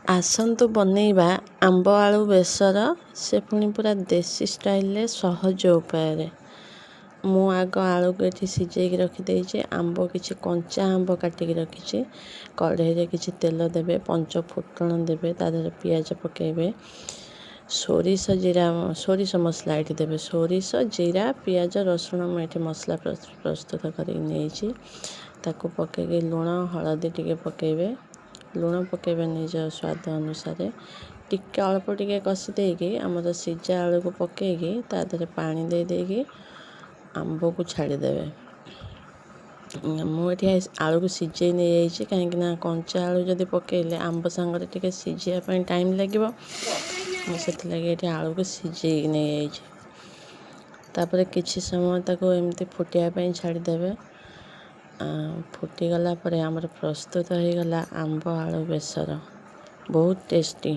ଆସନ୍ତୁ ବନେଇବା ଆମ୍ବ ଆଳୁ ବେସର, ସେ ପୁଣି ପୁରା ଦେଶୀ ଷ୍ଟାଇଲରେ ସହଜ ଉପାୟରେ। ମୁଁ ଆଗ ଆଳୁକୁ ଏଠି ସିଝେଇକି ରଖିଦେଇଛି। ଆମ୍ବ କିଛି କଞ୍ଚା ଆମ୍ବ କାଟିକି ରଖିଛି। କଢ଼େଇରେ କିଛି ତେଲ ଦେବେ, ପଞ୍ଚ ଫୁଟଣ ଦେବେ, ତା ଦେହରେ ପିଆଜ ପକାଇବେ, ସୋରିଷ ମସଲା ଏଠି ଦେବେ। ସୋରିଷ, ଜିରା, ପିଆଜ, ରସୁଣ ମୁଁ ଏଠି ମସଲା ପ୍ରସ୍ତୁତ କରିକି ନେଇଛି। ତାକୁ ପକାଇକି ଲୁଣ ହଳଦୀ ଟିକେ ପକାଇବେ। ଲୁଣ ପକାଇବେ ନିଜ ସ୍ୱାଦ ଅନୁସାରେ। ଟିକେ ଅଳ୍ପ ଟିକେ କଷି ଦେଇକି ଆମର ସିଝା ଆଳୁକୁ ପକାଇକି ତା ଦେହରେ ପାଣି ଦେଇକି ଆମ୍ବକୁ ଛାଡ଼ିଦେବେ। ମୁଁ ଏଠି ଆଳୁକୁ ସିଝେଇ ନେଇଯାଇଛି, କାହିଁକିନା କଞ୍ଚା ଆଳୁ ଯଦି ପକାଇଲେ ଆମ୍ବ ସାଙ୍ଗରେ ଟିକେ ସିଝିବା ପାଇଁ ଟାଇମ୍ ଲାଗିବ। ମୁଁ ସେଥିଲାଗି ଏଠି ଆଳୁକୁ ସିଝେଇକି ନେଇଯାଇଛି। ତାପରେ କିଛି ସମୟ ତାକୁ ଏମିତି ଫୁଟିବା ପାଇଁ ଛାଡ଼ିଦେବେ। ଫୁଟିଗଲା ପରେ ଆମର ପ୍ରସ୍ତୁତ ହୋଇଗଲା ଆମ୍ବ ଆଳୁ ବେସର, ବହୁତ ଟେଷ୍ଟି।